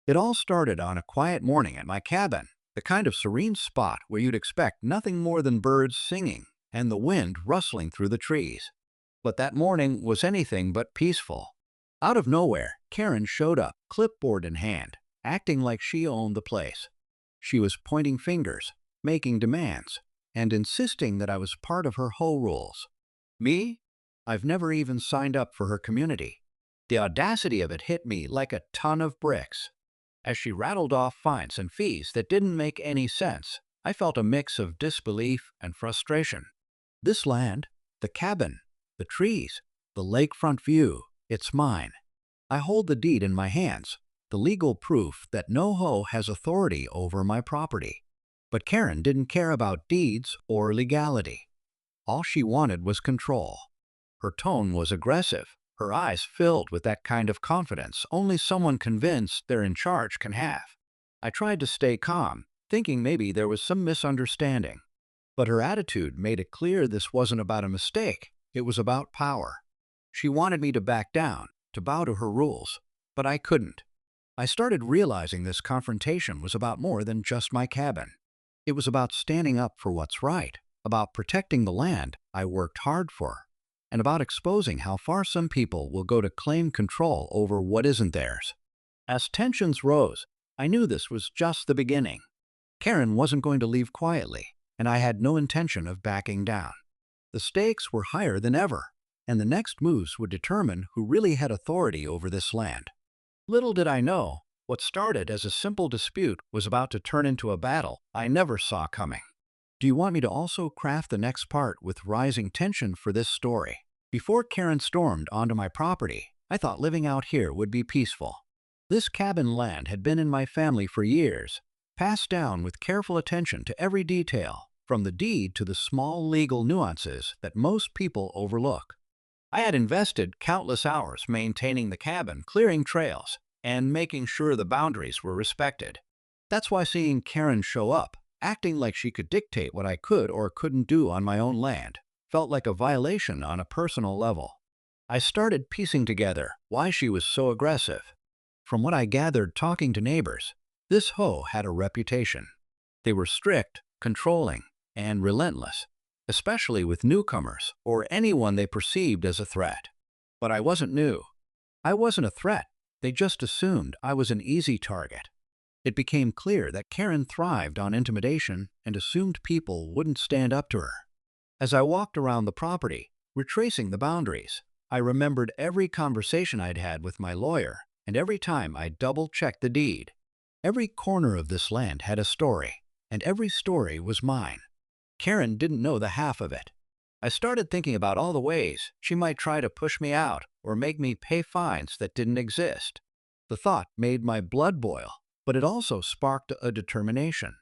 It all started on a quiet morning at my cabin, the kind of serene spot where you'd expect nothing more than birds singing and the wind rustling through the trees. But that morning was anything but peaceful. Out of nowhere, Karen showed up, clipboard in hand, acting like she owned the place. She was pointing fingers, making demands, and insisting that I was part of her whole rules. Me? I've never even signed up for her community. The audacity of it hit me like a ton of bricks. As she rattled off fines and fees that didn't make any sense, I felt a mix of disbelief and frustration. This land, the cabin, the trees, the lakefront view, it's mine. I hold the deed in my hands, the legal proof that NoHo has authority over my property. But Karen didn't care about deeds or legality. All she wanted was control. Her tone was aggressive, her eyes filled with that kind of confidence only someone convinced they're in charge can have. I tried to stay calm, thinking maybe there was some misunderstanding. But her attitude made it clear this wasn't about a mistake, it was about power. She wanted me to back down, to bow to her rules, but I couldn't. I started realizing this confrontation was about more than just my cabin. It was about standing up for what's right, about protecting the land I worked hard for, and about exposing how far some people will go to claim control over what isn't theirs. As tensions rose, I knew this was just the beginning. Karen wasn't going to leave quietly, and I had no intention of backing down. The stakes were higher than ever, and the next moves would determine who really had authority over this land. Little did I know, what started as a simple dispute was about to turn into a battle I never saw coming. Do you want me to also craft the next part with rising tension for this story? Before Karen stormed onto my property, I thought living out here would be peaceful. This cabin land had been in my family for years, passed down with careful attention to every detail, from the deed to the small legal nuances that most people overlook. I had invested countless hours maintaining the cabin, clearing trails, and making sure the boundaries were respected. That's why seeing Karen show up, acting like she could dictate what I could or couldn't do on my own land, felt like a violation on a personal level. I started piecing together why she was so aggressive. From what I gathered talking to neighbors, this hoe had a reputation. They were strict, controlling, and relentless, especially with newcomers or anyone they perceived as a threat. But I wasn't new. I wasn't a threat. They just assumed I was an easy target. It became clear that Karen thrived on intimidation and assumed people wouldn't stand up to her. As I walked around the property, retracing the boundaries, I remembered every conversation I'd had with my lawyer and every time I double-checked the deed. Every corner of this land had a story, and every story was mine. Karen didn't know the half of it. I started thinking about all the ways she might try to push me out or make me pay fines that didn't exist. The thought made my blood boil, but it also sparked a determination.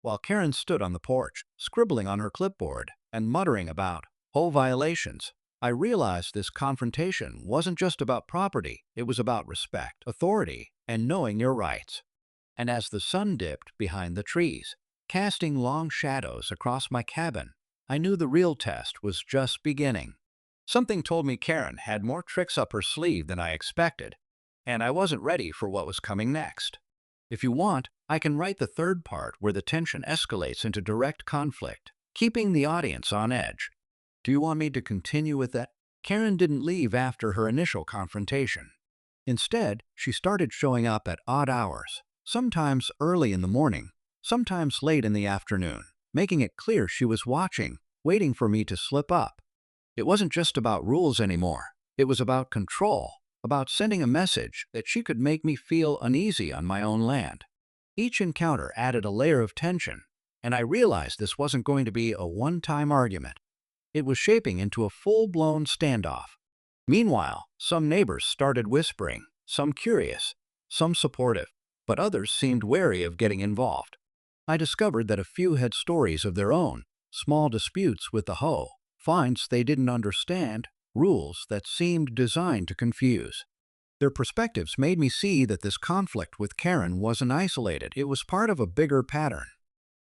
While Karen stood on the porch, scribbling on her clipboard and muttering about whole violations, I realized this confrontation wasn't just about property, it was about respect, authority, and knowing your rights. And as the sun dipped behind the trees, casting long shadows across my cabin, I knew the real test was just beginning. Something told me Karen had more tricks up her sleeve than I expected, and I wasn't ready for what was coming next. If you want, I can write the third part where the tension escalates into direct conflict, keeping the audience on edge. Do you want me to continue with that? Karen didn't leave after her initial confrontation. Instead, she started showing up at odd hours, sometimes early in the morning, sometimes late in the afternoon, making it clear she was watching, waiting for me to slip up. It wasn't just about rules anymore. It was about control, about sending a message that she could make me feel uneasy on my own land. Each encounter added a layer of tension, and I realized this wasn't going to be a one-time argument. It was shaping into a full-blown standoff. Meanwhile, some neighbors started whispering, some curious, some supportive, but others seemed wary of getting involved. I discovered that a few had stories of their own, small disputes with the hoe, fines they didn't understand, rules that seemed designed to confuse. Their perspectives made me see that this conflict with Karen wasn't isolated, it was part of a bigger pattern.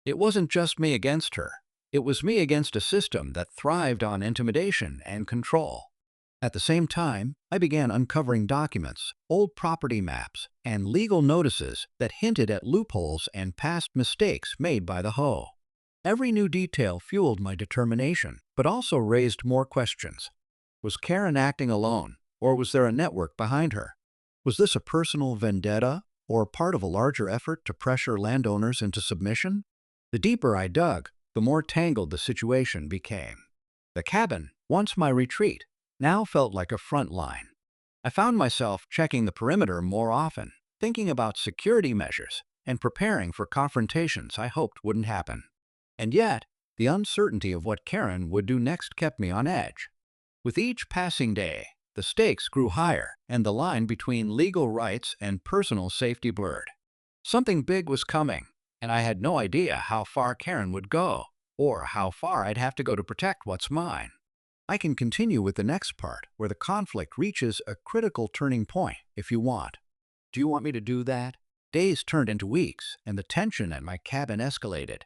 It wasn't just me against her, it was me against a system that thrived on intimidation and control. At the same time, I began uncovering documents, old property maps, and legal notices that hinted at loopholes and past mistakes made by the HOA. Every new detail fueled my determination, but also raised more questions. Was Karen acting alone, or was there a network behind her? Was this a personal vendetta, or part of a larger effort to pressure landowners into submission? The deeper I dug, the more tangled the situation became. The cabin, once my retreat, now felt like a front line. I found myself checking the perimeter more often, thinking about security measures, and preparing for confrontations I hoped wouldn't happen. And yet, the uncertainty of what Karen would do next kept me on edge. With each passing day, the stakes grew higher and the line between legal rights and personal safety blurred. Something big was coming, and I had no idea how far Karen would go, or how far I'd have to go to protect what's mine. I can continue with the next part, where the conflict reaches a critical turning point, if you want. Do you want me to do that? Days turned into weeks, and the tension at my cabin escalated.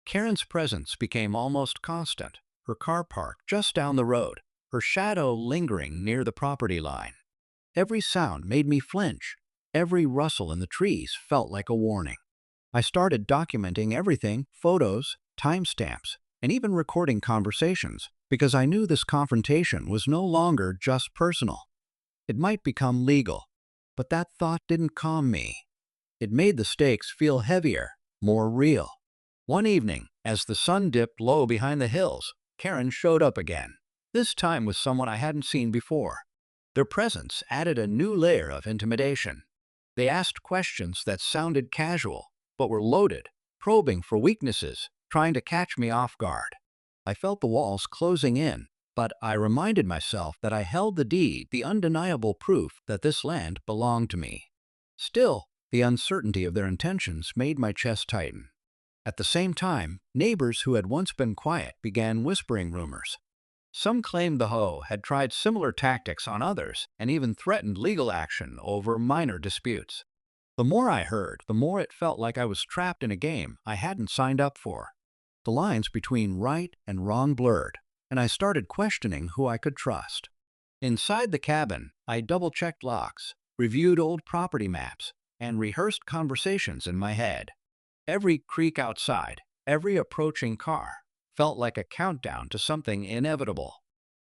Karen's presence became almost constant, her car parked just down the road, her shadow lingering near the property line. Every sound made me flinch. Every rustle in the trees felt like a warning. I started documenting everything, photos, timestamps, and even recording conversations, because I knew this confrontation was no longer just personal. It might become legal, but that thought didn't calm me. It made the stakes feel heavier, more real. One evening, as the sun dipped low behind the hills, Karen showed up again, this time with someone I hadn't seen before. Their presence added a new layer of intimidation. They asked questions that sounded casual, but were loaded, probing for weaknesses, trying to catch me off guard. I felt the walls closing in, but I reminded myself that I held the deed, the undeniable proof that this land belonged to me. Still, the uncertainty of their intentions made my chest tighten. At the same time, neighbors who had once been quiet began whispering rumors. Some claimed the HOA had tried similar tactics on others and even threatened legal action over minor disputes. The more I heard, the more it felt like I was trapped in a game I hadn't signed up for. The lines between right and wrong blurred, and I started questioning who I could trust. Inside the cabin, I double-checked locks, reviewed old property maps, and rehearsed conversations in my head. Every creak outside, every approaching car, felt like a countdown to something inevitable.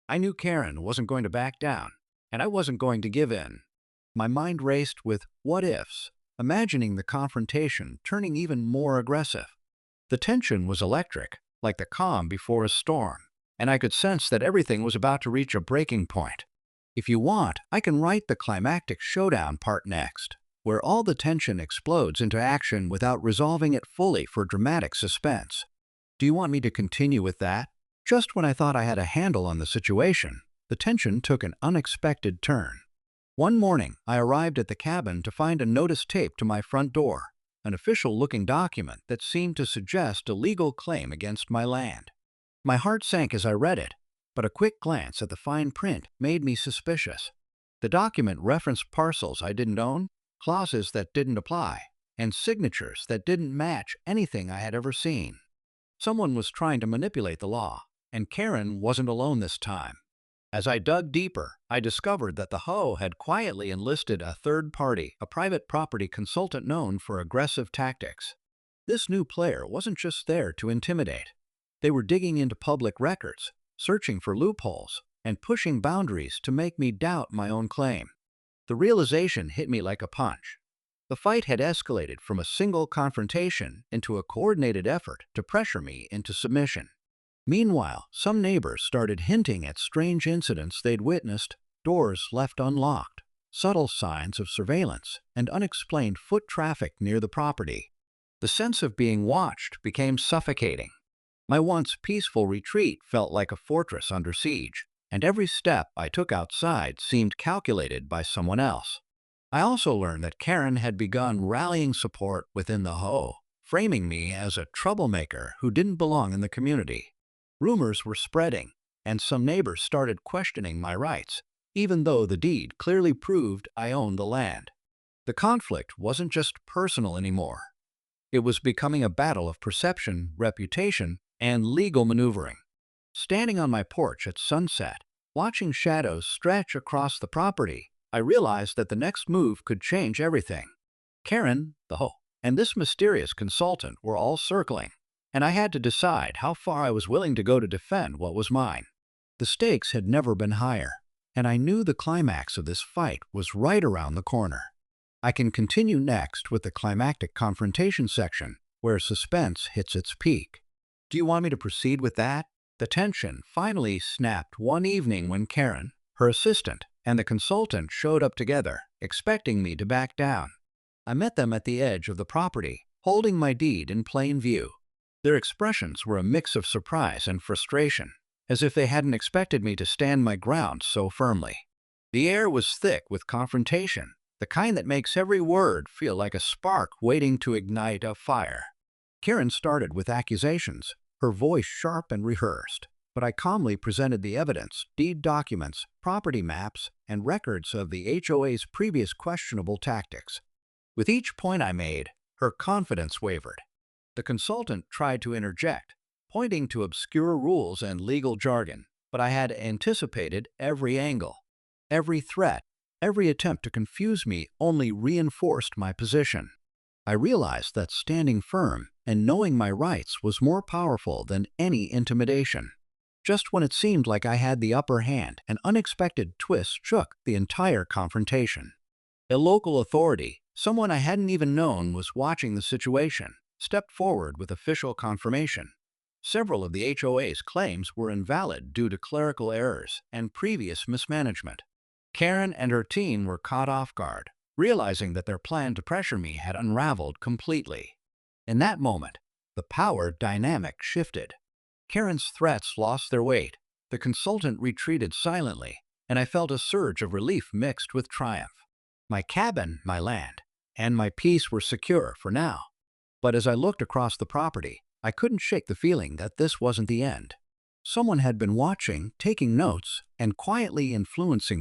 I knew Karen wasn't going to back down, and I wasn't going to give in. My mind raced with what-ifs, imagining the confrontation turning even more aggressive. The tension was electric, like the calm before a storm, and I could sense that everything was about to reach a breaking point. If you want, I can write the climactic showdown part next, where all the tension explodes into action without resolving it fully for dramatic suspense. Do you want me to continue with that? Just when I thought I had a handle on the situation, the tension took an unexpected turn. One morning, I arrived at the cabin to find a notice taped to my front door, an official-looking document that seemed to suggest a legal claim against my land. My heart sank as I read it, but a quick glance at the fine print made me suspicious. The document referenced parcels I didn't own, clauses that didn't apply, and signatures that didn't match anything I had ever seen. Someone was trying to manipulate the law, and Karen wasn't alone this time. As I dug deeper, I discovered that the HOA had quietly enlisted a third party, a private property consultant known for aggressive tactics. This new player wasn't just there to intimidate. They were digging into public records, searching for loopholes, and pushing boundaries to make me doubt my own claim. The realization hit me like a punch. The fight had escalated from a single confrontation into a coordinated effort to pressure me into submission. Meanwhile, some neighbors started hinting at strange incidents they'd witnessed, doors left unlocked, subtle signs of surveillance, and unexplained foot traffic near the property. The sense of being watched became suffocating. My once peaceful retreat felt like a fortress under siege, and every step I took outside seemed calculated by someone else. I also learned that Karen had begun rallying support within the HOA, framing me as a troublemaker who didn't belong in the community. Rumors were spreading, and some neighbors started questioning my rights, even though the deed clearly proved I owned the land. The conflict wasn't just personal anymore. It was becoming a battle of perception, reputation, and legal maneuvering. Standing on my porch at sunset, Watching shadows stretch across the property, I realized that the next move could change everything. Karen, the hoe, and this mysterious consultant were all circling, and I had to decide how far I was willing to go to defend what was mine. The stakes had never been higher, and I knew the climax of this fight was right around the corner. I can continue next with the climactic confrontation section, where suspense hits its peak. Do you want me to proceed with that? The tension finally snapped one evening when Karen, her assistant, and the consultant showed up together, expecting me to back down. I met them at the edge of the property, holding my deed in plain view. Their expressions were a mix of surprise and frustration, as if they hadn't expected me to stand my ground so firmly. The air was thick with confrontation, the kind that makes every word feel like a spark waiting to ignite a fire. Karen started with accusations, her voice sharp and rehearsed, but I calmly presented the evidence, deed documents, property maps, and records of the HOA's previous questionable tactics. With each point I made, her confidence wavered. The consultant tried to interject, pointing to obscure rules and legal jargon, but I had anticipated every angle. Every threat, every attempt to confuse me only reinforced my position. I realized that standing firm and knowing my rights was more powerful than any intimidation. Just when it seemed like I had the upper hand, an unexpected twist shook the entire confrontation. A local authority, someone I hadn't even known was watching the situation, stepped forward with official confirmation. Several of the HOA's claims were invalid due to clerical errors and previous mismanagement. Karen and her team were caught off guard, realizing that their plan to pressure me had unraveled completely. In that moment, the power dynamic shifted. Karen's threats lost their weight, the consultant retreated silently, and I felt a surge of relief mixed with triumph. My cabin, my land, and my peace were secure for now. But as I looked across the property, I couldn't shake the feeling that this wasn't the end. Someone had been watching, taking notes, and quietly influencing the